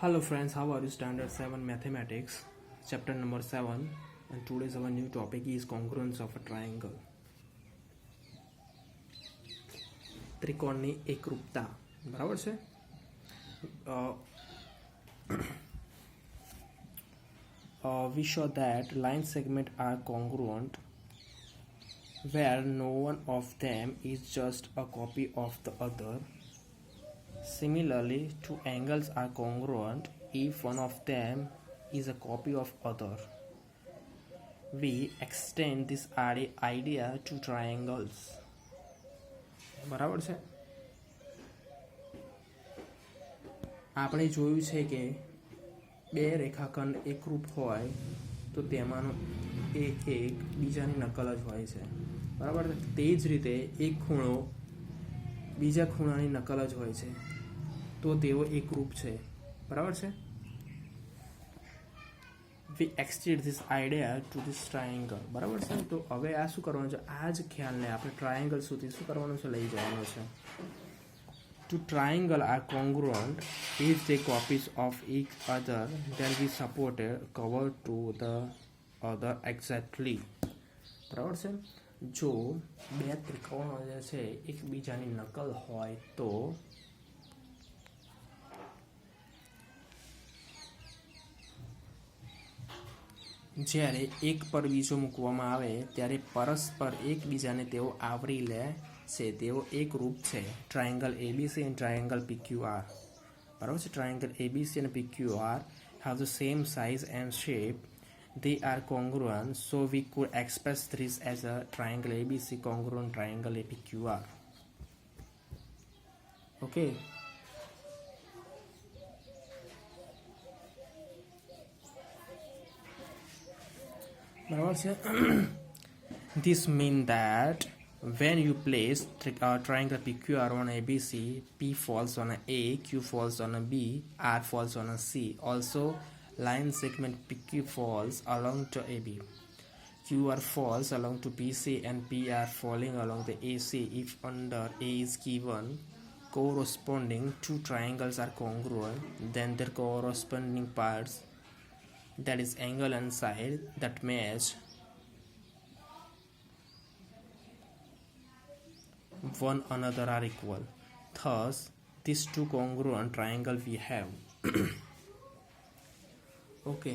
Hello friends, how are you? Standard 7 Mathematics, chapter number 7, and today's our new topic is congruence of a triangle. ત્રિકોણની એકરૂપતા બરાબર છે. We show that line segments are congruent where no one of them is just a copy of the other. Similarly, two angles are congruent if one of them is a copy of other. We extend this idea to triangles. બરાબર છે. આપણે જોયું છે કે બે રેખાખંડ એકરૂપ હોય તો તેમાંનો એક બીજાની નકલ જ હોય છે. બરાબર છે. તે જ રીતે એક ખૂણો બીજા ખૂણાની નકલ જ હોય છે તો તેઓ એકરૂપ છે. બરાબર છે. We extend this idea to this triangle. બરાબર છે. તો હવે આ શું કરવાનું છે, આ જ ખ્યાલને આપણે ટ્રાયેંગલ સુધી શું કરવાનું છે, લઈ જવાનું છે. Two triangle are congruent if they copies of each other then we supported cover to the other exactly. બરાબર છે. જો બે ત્રિકોણો જે છે એકબીજાની નકલ હોય તો જ્યારે એક પર બીજો મૂકવામાં આવે ત્યારે પરસ્પર એકબીજાને તેઓ આવરી લે છે, તેઓ એક રૂપ છે. ટ્રાયેંગલ એબીસી અને ટ્રાયેંગલ પીક્યુઆર. બરાબર છે. ટ્રાયેંગલ એબીસી અને PQR have the same size and shape. They are congruent, so we could express this as a triangle ABC congruent triangle APQR. Okay. બરાબર છે. This means that when you place triangle PQR on ABC, P falls on A, Q falls on a B, R falls on a C. Also, line segment PQ falls along to AB. QR falls along to PC and PR falling along the AC if under A is given corresponding two triangles are congruent, then their corresponding parts, that is angle and side, that match one another are equal. Thus, these two congruent triangle we have. Okay,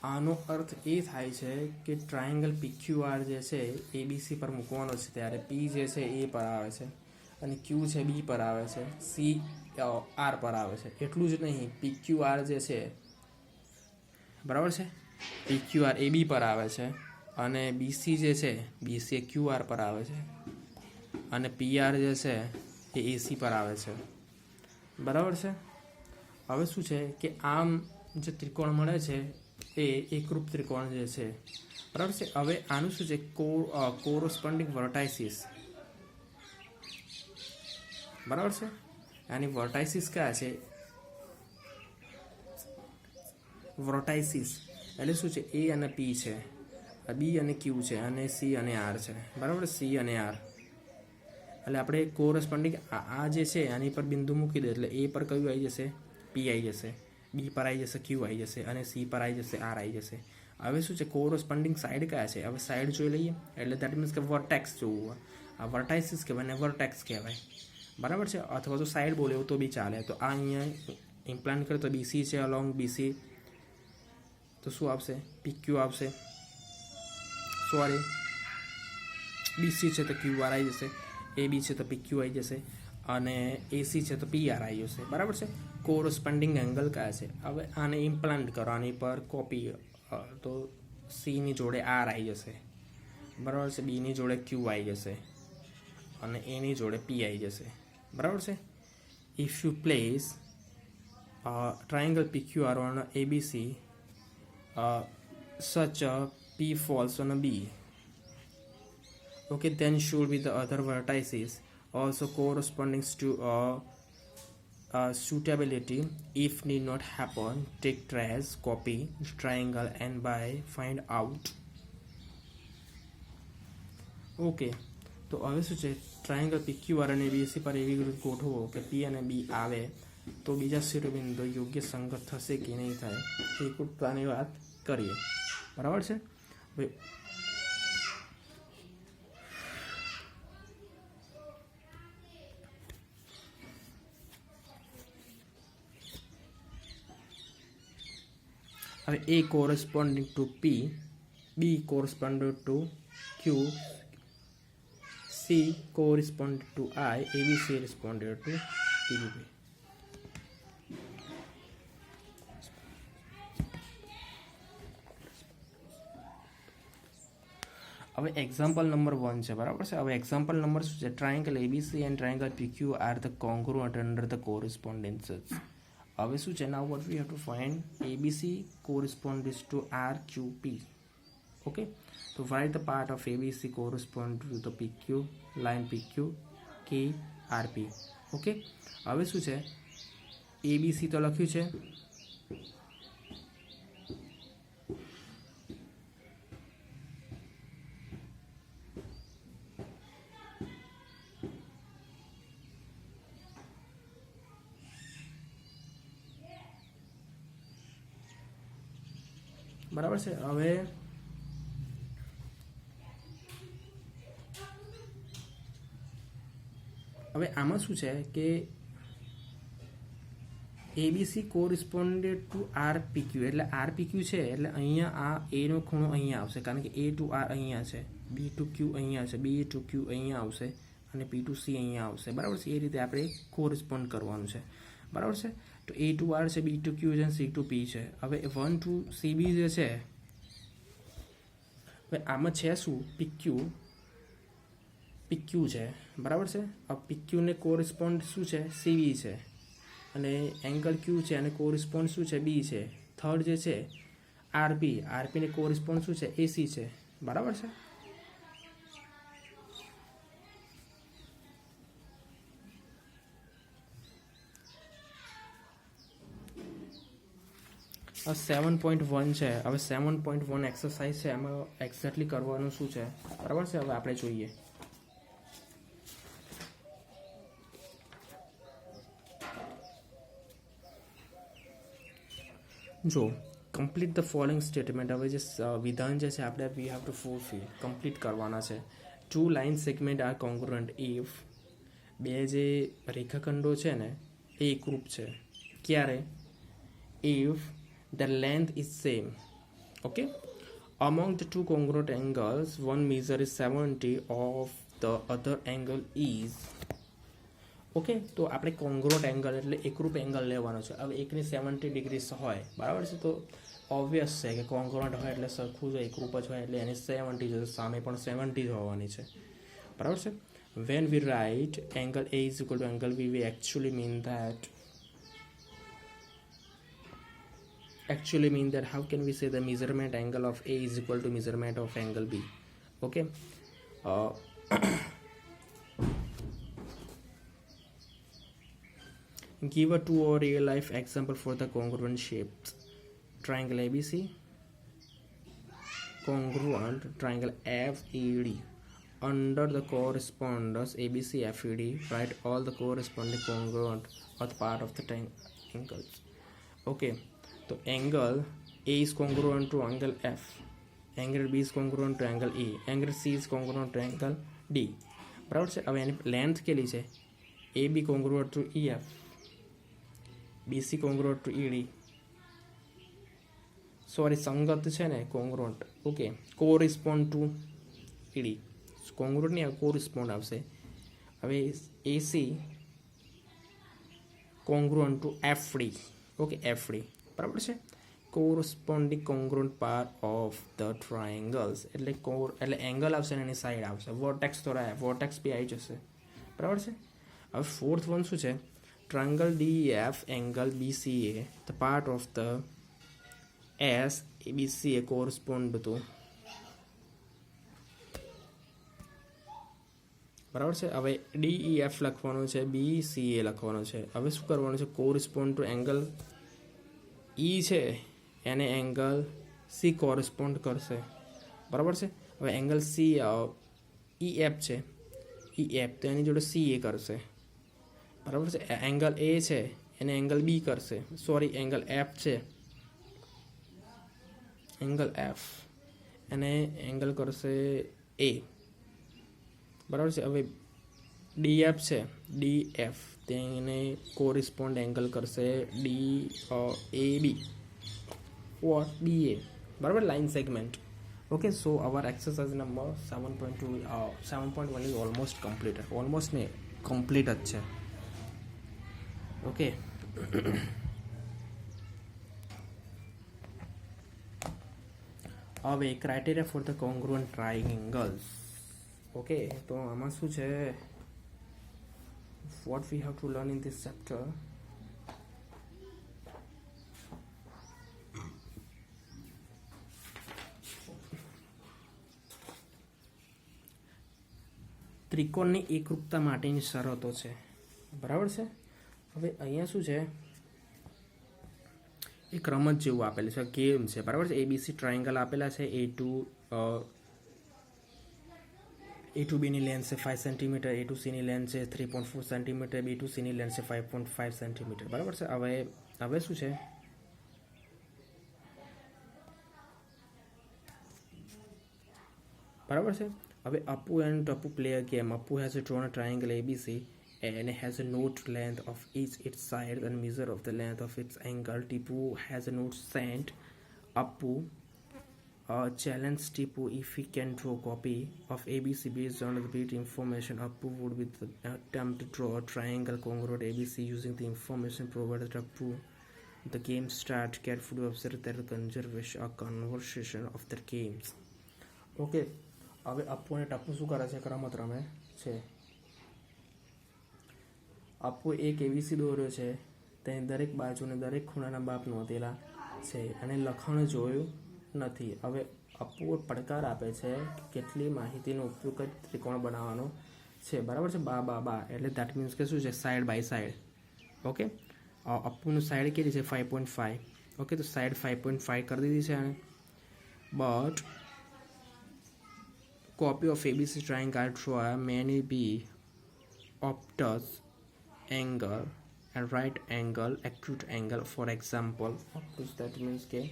આનો અર્થ એ થાય છે કે triangle PQR જે છે ABC પર મૂકવાનો છે ત્યારે P જે છે A પર આવે છે અને Q છે B પર આવે છે, C R પર આવે છે. એટલું જ નહીં, PQR જે છે બરાબર છે, PQR AB પર આવે છે અને BC જે છે BC QR પર આવે છે અને PR જે છે એ AC પર આવે છે. બરાબર છે. હવે શું છે કે આમ જે ત્રિકોણ મળે છે એ એકરૂપ ત્રિકોણ જે છે. બરાબર છે. હવે આનું શું છે, કોરોસ્પોન્ડિંગ વર્ટાઇસીસ. બરાબર છે. આની વર્ટાઇસીસ કયા છે, વર્ટાઇસીસ એટલે શું છે, A અને P છે, B અને Q છે અને C અને R છે. બરાબર, C અને R. એટલે આપણે કોરસ્પોન્ડિંગ આ જે છે આની પર બિંદુ મૂકી દે એટલે A પર કયું આવી જશે, P આવી જશે, B પર આવી જશે Q આવી જશે અને C પર આવી જશે R આવી જશે. હવે શું છે, કોરસ્પોન્ડિંગ સાઈડ કયા છે, હવે સાઈડ જોઈ લઈએ. એટલે દેટ મીન્સ કે વર્ટેક્સ જોવું, આ વર્ટાઇસીસ કહેવાય ને વર્ટેક્સ કહેવાય. બરાબર છે. અથવા તો સાઈડ બોલે તો બી ચાલે. તો આ અહીંયા ઇમ્પ્લાન્ટ કરે તો BC છે, અલોંગ BC તો શું આવશે, PQ આવશે. સોરી, BC છે તો QR આવી જશે, AB છે તો PQ આવી જશે અને AC છે તો PR આવી જશે. બરાબર છે. કોરસ્પોન્ડિંગ એંગલ કયા છે, હવે આને ઇમ્પ્લાન્ટ કરો, આની પર કોપી તો C ની જોડે R આવી જશે. બરાબર છે. B ની જોડે Q આવી જશે અને A ની જોડે P આવી જશે. બરાબર છે. If you place triangle PQR on ABC, such a P falls on a B. Okay, then should be the other vertices also corresponding to suitability. If need not happen, take trace, copy triangle and by find out. Okay, તો હવે શું છે, triangle PQR અને BC પર એવી રીતે ગોઠવો કે P અને B આવે તો બીજા શિરોબિંદુ યોગ્ય સંગત થશે કે નહીં થાય એકરૂપતાની વાત કરીએ, બરાબર છે. હવે A corresponding to P, B corresponding to Q, C corresponding to I, ABC corresponding to PB. હવે એક્ઝામ્પલ નંબર 1 છે, બરાબર છે. હવે એક્ઝામ્પલ નંબર શું છે? Triangle ABC and triangle PQ R the congruent under the correspondences. હવે શું છે? Now what we have to find ABC corresponds to R Q P. Okay, તો write the part of ABC correspond to the PQ, line PQ, K, RP. Okay, હવે શું છે? ABC તો લખ્યું છે, બરાબર છે. હવે આમાં શું છે કે એબીસી કોરિસ્પોન્ડેડ ટુ આર પીક્યુ, એટલે આર પીક્યુ છે એટલે અહીંયા આ એનો ખૂણો અહીંયા આવશે, કારણ કે એ ટુ આર અહીંયા છે, બી ટુ ક્યુ અહીંયા આવશે, બી ટુ ક્યુ અહીંયા આવશે અને પી ટુ સી અહીંયા આવશે, બરાબર છે. એ રીતે આપણે કોરિસ્પોન્ડ કરવાનું છે, બરાબર છે. તો એ ટુ આર છે, બી ટુ ક્યુ છે, સી ટુ પી છે. હવે 1 ટુ સી બી જે છે, હવે આમાં છે શું? પીક્યુ છે, બરાબર છે. આ પીક્યુને કોરિસ્પોન્ડ શું છે? સીબી છે, અને એંગલ ક્યુ છે અને કોરિસ્પોન્ડ શું છે? બી છે. થર્ડ જે છે આરપીને કોરિસ્પોન્ડ શું છે? એસી છે, બરાબર છે. હવે 7.1 છે. હવે 7.1 એક્સરસાઇઝ છે, એમાં એક્ઝેક્ટલી કરવાનું શું છે, બરાબર છે. હવે આપણે જોઈએ. જો કમ્પ્લીટ ધ ફોલોઈંગ સ્ટેટમેન્ટ. હવે જે વિધાન જે છે આપણે વી હેવ ટુ ફુલફિલ, કમ્પ્લીટ કરવાના છે. 2 line segment R congruent if, બે જે રેખાખંડો છે ને એ એકરૂપ છે. ક્યારે? If the length is same. Okay, among the two congruent angles one measure is 70 of the other angle is. Okay, તો આપણે કોંગ્રુઅન્ટ એંગલ એટલે એકરૂપ એંગલ લેવાનો છે. હવે એકની 70 ડિગ્રી હોય, બરાબર છે. તો ઓબ્વિયસ છે કે કોંગ્રુઅન્ટ હોય એટલે સરખું જ એકરૂપ જ હોય, એટલે એની 70 જશે, સામે પણ 70 જ હોવાની છે, બરાબર છે. when we write angle A is equal to angle B, we actually mean that how can we say the measurement angle of A is equal to measurement of angle B? Okay, give a 2 or real life example for the congruent shapes. Triangle ABC, congruent triangle FED. Under the correspondence ABC FED, write all the corresponding congruent or part of the triangles. Okay, तो angle A is congruent to angle F, angle B is congruent to angle E, angle C is congruent to angle D, बराबर છે. હવે એની length કેટલી છે? AB congruent to EF, BC congruent to ED, sorry સંગત છે ને, congruent. Okay, correspond to ED, congruent નહીં આવે, કોરિસ્પોન્ડ આવશે. હવે AC congruent to FD. Okay, FD, બરાબર છે. Corresponding congruent part of the triangles, એટલે એંગલ આવશે ને એની સાઈડ આવશે. વર્ટેક્સ તો રહ્યા, વર્ટેક્સ બી આવી જશે, બરાબર છે. હવે ફોર્થ વન શું છે? Triangle DEF angle BCA, the part of the SABCA correspond to, બરાબર છે. હવે DEF લખવાનું છે, BCA લખવાનું છે. હવે શું કરવાનું છે? કોરસ્પોન્ડ ટુ એંગલ E છે એને એંગલ C કોરસ્પોન્ડ કરશે, બરાબર છે. હવે એંગલ C EF છે, EF તો એની જોડે CA કરશે, બરાબર છે. એંગલ A છે એને એંગલ બી કરશે, સોરી એંગલ એફ છે, એંગલ એફ એને એંગલ કરશે એ, બરાબર છે. હવે ડીએફ છે, ડીએફ તેને કોરિસ્પોન્ડ એંગલ કરશે D A B or B A, બરાબર, line segment. Okay, so our exercise number 7.2 7.1 is almost complete, almost ને કમ્પ્લીટ જ છે. ઓકે, હવે criteria for the congruent triangles. Okay, તો આમાં શું છે, what we have to learn in this chapter, ત્રિકોણની એકરૂપતા માટેની શરતો છે, બરાબર છે. હવે અહીંયા શું છે, એક રમત જેવું આપેલું છે, ગેમ છે, બરાબર છે. એબીસી ટ્રાયંગલ આપેલા છે, એ ટુ બીની લેન્થ છે 5 સેન્ટીમીટર, એ ટુ સીની લેન્થ છે 3.4 સેન્ટીમીટર, બી ટુ સીની લેન્થ છે 5.5 સેન્ટીમીટર, બરાબર છે. હવે શું છે, બરાબર છે. હવે Appu and Tappu play a game. Appu has drawn a triangle ABC and has a note length of each its side and measure of the length of its angle. Tipu has a note sent Appu challenge Tipu if he can draw copy of ABC based on the bit information. Appu would be the attempt to draw a triangle congruent ABC using the information provided. Appu the game start carefully observe their conversation of their games. Okay, હવે અપ્પુ અને ટપ્પુ શું કરે છે, રમત રમે છે. અપ્પુ એક ABC દોર્યો છે, તેની દરેક બાજુને દરેક ખૂણાના બાપ નોંધેલા છે અને લખાણ જોયું નથી. હવે અપ્પુ પડકાર આપે છે કે કેટલી માહિતીનો ઉપયોગ કરી ત્રિકોણ બનાવવાનો છે, બરાબર છે. બા એટલે દેટ મીન્સ કે શું છે, સાઈડ બાય સાઈડ. ઓકે, અપ્પુનું સાઈડ કેટલી છે 5.5. ઓકે, તો સાઈડ 5.5 કરી દીધી છે આને. But copy of ABC triangle draw may be obtuse angle and right angle, acute angle. For example, obtuse that means કે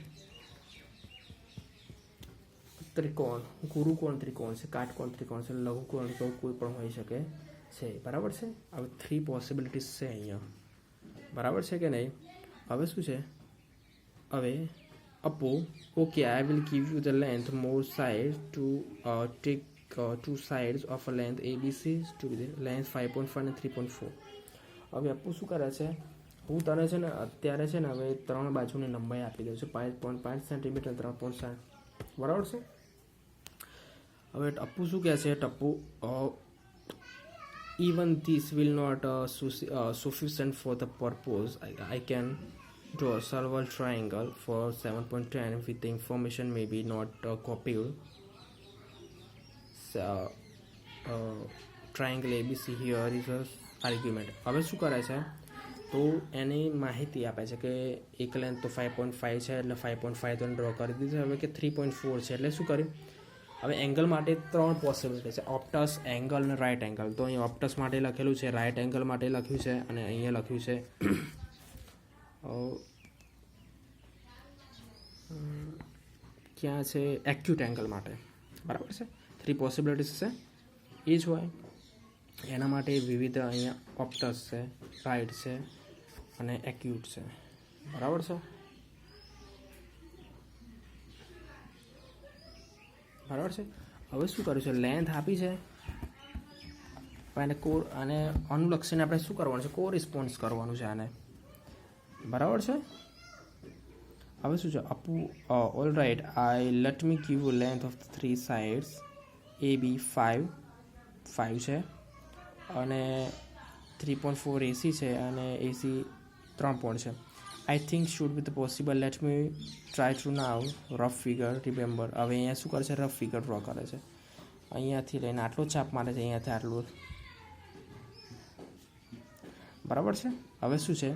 ત્રિકોણ, ગુરુકોણ ત્રિકોણ છે, કાટકોણ ત્રિકોણ છે, લઘુકોણ કોઈ પણ હોઈ શકે છે, બરાબર છે. હવે 3 પોસિબિલિટીઝ છે અહીંયા, બરાબર છે કે નહીં. હવે શું છે, હવે Appu, okay, I will give you the length more sides to take 2 sides of a length ABC to be the length 5.5 and 3.4. હવે અપ્પુ શું કરે છે, હું તને છે ને અત્યારે છે ને હવે 3 બાજુની લંબાઈ આપી દઉં છું 5.5 સેન્ટીમીટર 3.7, બરાબર છે. હવે અપ્પુ શું કહે છે, Tapu even this will not sufficient for the purpose. I can draw a serval triangle for 7.10 with the information maybe not copied. Triangle ABC here is a argument. હવે શું કરે છે, તો એની માહિતી આપે છે કે એક લેન્થ તો 5.5 છે એટલે 5.5 તો ડ્રો કરી દીધું. હવે કે 3.4 છે એટલે શું કર્યું, હવે એંગલ માટે 3 પોસિબિલિટી છે, ઓપ્ટસ, એંગલ અને રાઇટ એંગલ. તો અહીં ઓપ્ટસ માટે લખેલું છે, રાઇટ એંગલ માટે લખ્યું છે અને અહીંયા લખ્યું છે ક્યાં છે, એક્યુટ એંગલ માટે, બરાબર છે. 3 પોસિબિલિટીઝ છે, એ જ હોય. એના માટે વિવિધ અહીંયા ઓપ્ટસ છે, રાઇટ છે અને એક્યુટ છે, બરાબર છે. બરાબર છે. હવે શું કર્યું છે, લેન્થ આપી છે અને અનુલક્ષીને આપણે શું કરવાનું છે, કોરિસ્પોન્સ કરવાનું છે આને, બરાબર છે. હવે શું છે, Appu all right, let me give you length of the 3 sides AB 5 છે અને 3.4 AC છે અને AC 3 પોઈન્ટ છે. I think should be the possible. Let me try to now rough figure remember. હવે અહીંયા શું કરે છે, રફ ફિગર ડ્રો કરે છે. અહીંયાથી લઈને આટલો ચાપ મારે છે, અહીંયાથી આટલું, બરાબર છે. હવે શું છે,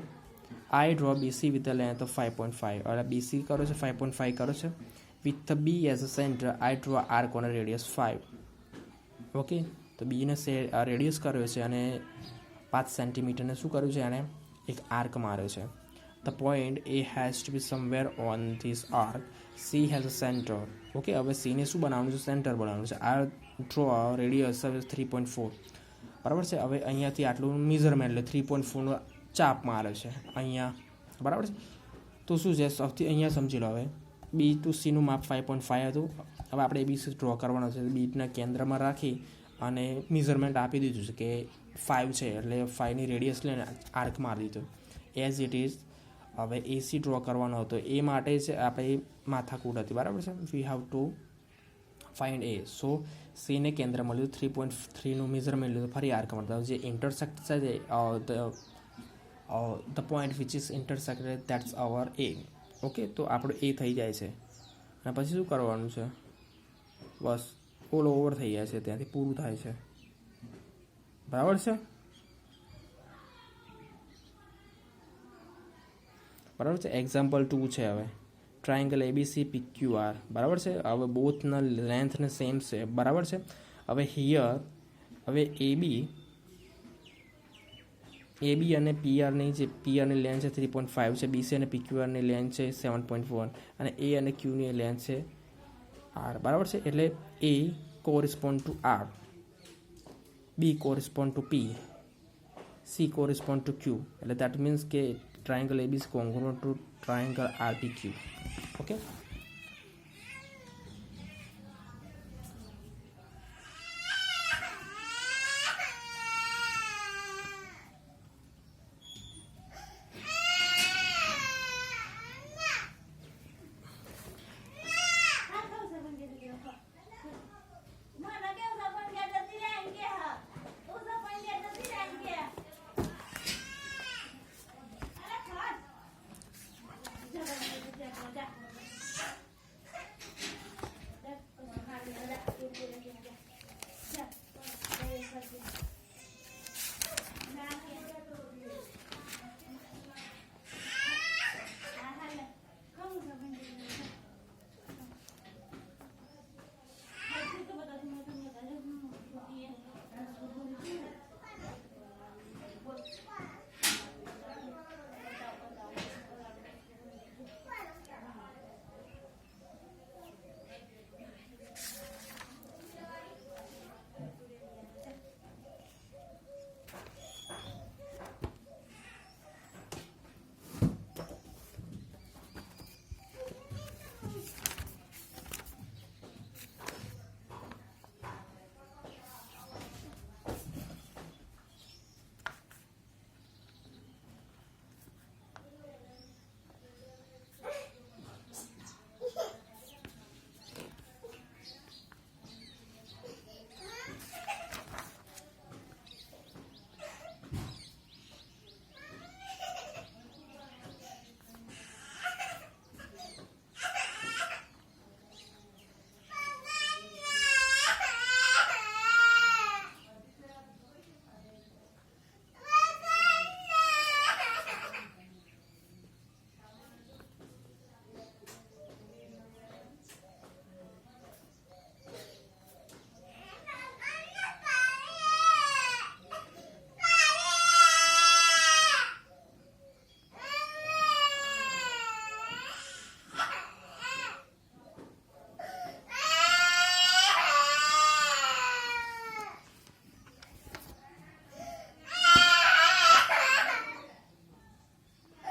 I draw BC with the length of 5.5. એટલે BC કરો છે 5.5 કરો છે. With the B as a center, I draw arc on a radius 5. Okay, તો બીને રેડિયસ કર્યો છે અને 5 સેન્ટીમીટરને શું કર્યું છે, આને એક આર્ક મારે છે. The point A has to be somewhere on this arc. C has a centre. Okay, હવે સીને શું બનાવવાનું છે? સેન્ટર બનાવવાનું છે. આ ડ્રો રેડિયસ હવે 3.4 બરાબર છે. હવે અહીંયાથી આટલું મેઝરમેન્ટ એટલે 3.4નો ચાપ મારે છે અહીંયા, બરાબર છે. તો શું છે સૌથી અહીંયા સમજી લો. હવે બી ટુ સીનું માપ 5.5 હતું. હવે આપણે એબીસી ડ્રો કરવાનો છે. બીટના કેન્દ્રમાં રાખી અને મેઝરમેન્ટ આપી દીધું છે કે 5 છે, એટલે 5ની રેડિયસ લઈને આર્ક મારી દીધું એઝ ઇટ ઇઝ. હવે એસી ડ્રો કરવાનો હતો, એ માટે જ આપણે માથાકૂટ હતી, બરાબર છે. વી હેવ ટુ ફાઇન્ડ એ. સો સીને કેન્દ્રમાં લીધું, 3.3નું મેઝરમેન્ટ લીધું, ફરી આર્ક મળતા જે ઇન્ટરસેક્ટ છે the point which is intersected that's our A. Okay, તો આપણું એ થઈ જાય છે. અને પછી શું કરવાનું છે? બસ ઓલ ઓવર થઈ જાય છે, ત્યાંથી પૂરું થાય છે, બરાબર છે. બરાબર છે. એક્ઝામ્પલ 2 છે. હવે ટ્રાયંગલ એબીસી PQR, બરાબર છે. હવે બોથના લેન્થને સેમ છે, બરાબર છે. હવે હિયર હવે એબી અને પીઆરની જે પીઆરની લેન્થ છે 3.5 છે, બીસી અને PQRની લેન્થ છે 7.1 અને એ અને ક્યુની લેન્થ છે આર, બરાબર છે. એટલે એ કોરિસ્પોન્ડ ટુ આર, બી કોરિસ્પોન્ડ ટુ પી, સી કોરિસ્પોન્ડ ટુ ક્યુ. એટલે દેટ મીન્સ કે triangle AB is congruent to triangle RPQ. Okay.